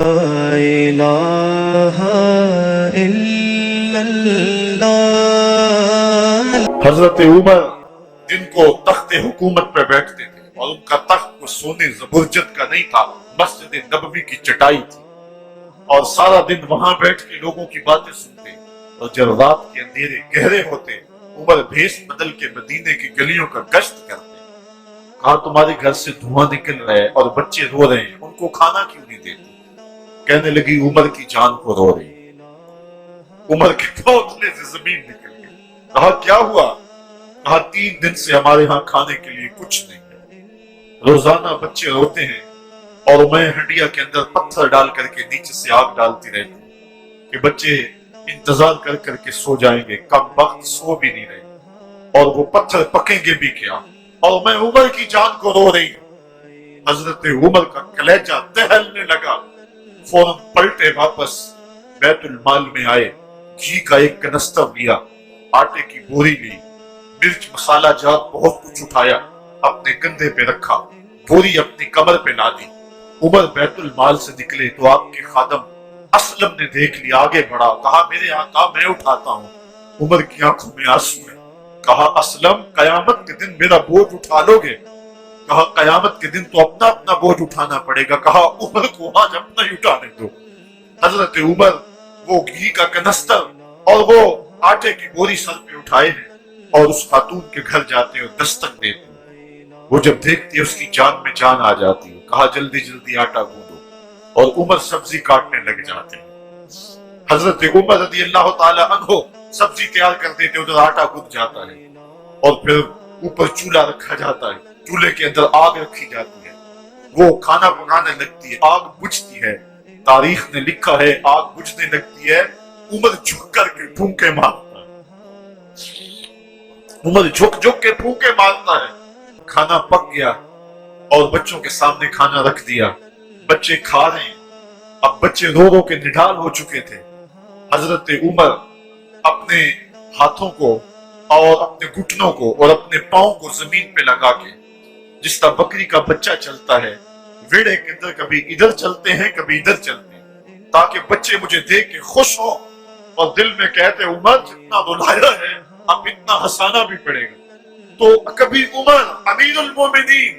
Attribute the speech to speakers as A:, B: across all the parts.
A: إله إلا الله.
B: حضرت عمر جن کو تخت حکومت پہ بیٹھتے تھے اور ان کا تخت کو سونے زبرجد کا نہیں تھا، مسجد نبوی کی چٹائی تھی، اور سارا دن وہاں بیٹھ کے لوگوں کی باتیں سنتے، اور جب رات کے اندھیرے گہرے ہوتے عمر بھیس بدل کے مدینے کی گلیوں کا گشت کرتے. کہا تمہارے گھر سے دھواں نکل رہا ہے اور بچے رو رہے ہیں، ان کو کھانا کیوں نہیں دیتے؟ کہنے لگی عمر کی جان کو رو رہی. عمر کے پوتلے سے زمین نکل گئی. کہا کیا ہوا؟ کہا 3 دن سے ہمارے ہاں کھانے کے لیے کچھ نہیں ہے. روزانہ بچے روتے ہیں اور میں ہنڈیا کے اندر پتھر ڈال کر کے نیچے سے آگ ڈالتی رہتی ہوں کہ بچے انتظار کر کر کے سو جائیں گے. کم وقت سو بھی نہیں رہے اور وہ پتھر پکیں گے بھی کیا، اور میں عمر کی جان کو رو رہی ہوں. حضرت عمر کا کلیجہ دہلنے لگا. فوراً پلٹے واپس بیت المال میں آئے، گھی کا ایک کنستر لیا، آٹے کی بوری لی، مرچ مسالہ جات بہت کچھ اٹھایا، اپنے کندھے پہ رکھا، بوری اپنی کمر پہ لا دی. عمر بیت المال سے نکلے تو آپ کے خادم اسلم نے دیکھ لیا، آگے بڑھا، کہا میرے آقا میں اٹھاتا ہوں. عمر کی آنکھوں میں آنسو ہے. کہا اسلم قیامت کے دن میرا بوجھ اٹھا لو گے؟ کہا قیامت کے دن تو اپنا اپنا بوجھ اٹھانا پڑے گا. کہا عمر کو آج اپنا ہی اٹھانے دو. حضرت عمر وہ گھی کا کنستر اور وہ آٹے کی بوری سر پہ اٹھائے ہیں اور اس خاتون کے گھر جاتے ہیں اور دستک دیتے ہیں. وہ جب دیکھتی ہے اس کی جان میں جان آ جاتی ہے. کہا جلدی جلدی آٹا گوندو، اور عمر سبزی کاٹنے لگ جاتے ہیں. حضرت عمر رضی اللہ تعالی عنہ سبزی تیار کر دیتے، ادھر آٹا گوند جاتا ہے اور پھر اوپر چولہا رکھا جاتا ہے، چولہے کے اندر آگ رکھی جاتی ہے، وہ کھانا پکانے لگتی ہے، آگ بجھتی ہے. تاریخ نے لکھا ہے آگ بجھنے لگتی ہے، عمر جھک کر کے پھونکے مارتا ہے. عمر جھک جھک کے پھونکے مارتا ہے. کھانا پک گیا اور بچوں کے سامنے کھانا رکھ دیا. بچے کھا رہے ہیں. اب بچے رو رو کے نڈال ہو چکے تھے. حضرت عمر اپنے ہاتھوں کو اور اپنے گھٹنوں کو اور اپنے پاؤں کو زمین پہ لگا کے، جس طرح بکری کا بچہ چلتا ہے ویڑے کے اندر، کبھی ادھر چلتے ہیں کبھی ادھر چلتے ہیں، تاکہ بچے مجھے دیکھ کے خوش ہوں اور دل میں کہتے عمر جتنا رلایا ہے اب اتنا ہنسانا بھی پڑے گا. تو کبھی عمر امیر المومنین،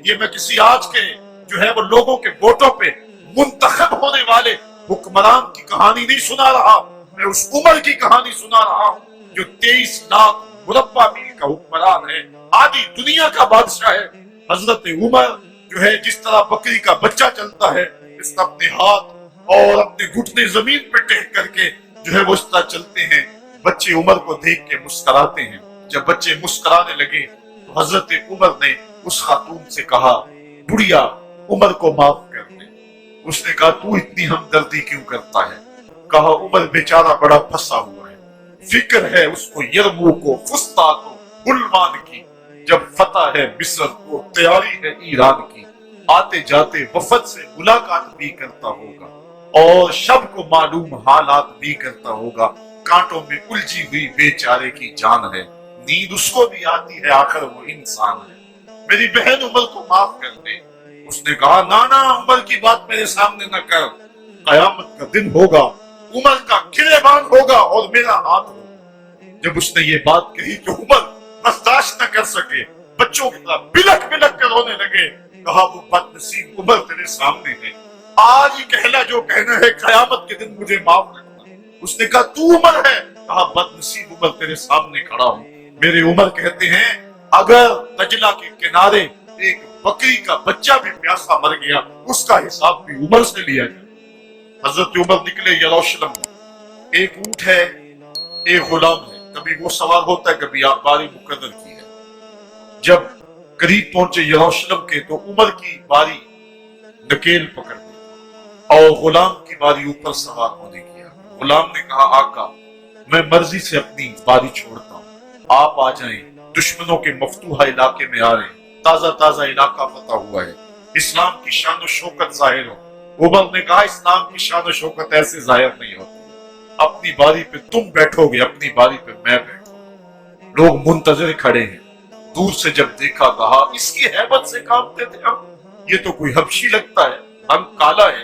B: یہ میں کسی آج کے جو ہے وہ لوگوں کے ووٹوں پہ منتخب ہونے والے حکمران کی کہانی نہیں سنا رہا، میں اس عمر کی کہانی سنا رہا ہوں جو 23 لاکھ مربع میل کا حکمران ہے، آدھی دنیا کا بادشاہ ہے. حضرت عمر جو ہے جس طرح بکری کا بچہ چلتا ہے، اس طرح اپنے ہاتھ اور اپنے گھٹنے زمین پہ ٹیک کر کے جو ہے وہ اس طرح چلتے ہیں. بچے عمر کو دیکھ کے مسکراتے ہیں. جب بچے مسکرانے لگے تو حضرت عمر نے اس خاتون سے کہا بڑھیا عمر کو معاف کر دے. اس نے کہا تو اتنی ہمدردی کیوں کرتا ہے؟ کہا عمر بیچارہ بڑا پھنسا ہوا ہے، فکر ہے اس کو یرموک کو، فسطاط کو، بلمان کی، جب فتح ہے مصر کو، تیاری ہے ایران کی، آتے جاتے وفد سے ملاقات بھی کرتا ہوگا اور شب کو معلوم حالات بھی کرتا ہوگا. کانٹوں میں الجھی ہوئی بیچارے کی جان ہے، نیند اس کو بھی آتی ہے، آخر وہ انسان ہے. میری بہن عمر کو معاف کر دے. اس نے کہا نانا عمر کی بات میرے سامنے نہ کر، قیامت کا دن ہوگا، عمر کا گریبان ہوگا اور میرا ہاتھ ہوگا. جب اس نے یہ بات کہی کہ عمر برداشت نہ کر سکے، بچوں کی طرح بلک بلک کر رونے لگے. کہا وہ بد نصیب عمر تیرے سامنے ہے، آج ہی کہلا جو کہنا ہے، قیامت کے دن مجھے معاف رکھنا. اس نے کہا تو عمر ہے؟ کہا بد نصیب عمر تیرے سامنے کھڑا ہوں. میرے عمر کہتے ہیں اگر دجلہ کے کنارے ایک بکری کا بچہ بھی پیاسا مر گیا اس کا حساب بھی عمر سے لیا جائے. حضرت عمر نکلے یروشلم میں. ایک اونٹ ہے، ایک غلام ہے، کبھی وہ سوار ہوتا ہے کبھی آپ باری مقرر کی ہے. جب قریب پہنچے یروشلم کے تو عمر کی باری نکیل پکڑ دی اور غلام کی باری اوپر سوار ہونے کی. غلام نے کہا آقا میں مرضی سے اپنی باری چھوڑتا ہوں، آپ آ جائیں، دشمنوں کے مفتوحہ علاقے میں آ رہے ہیں، تازہ تازہ علاقہ فتح ہوا ہے، اسلام کی شان و شوکت ظاہر ہو. عمر نے کہا اسلام کی شان و شوکت ایسے ظاہر نہیں ہوتی، اپنی باری پہ تم بیٹھو گے، اپنی باری پہ میں بیٹھوں. لوگ منتظر کھڑے ہیں. دور سے جب دیکھا کہا اس کی ہیبت سے کامتے تھے ہم، یہ تو کوئی حبشی لگتا ہے، رنگ کالا ہے،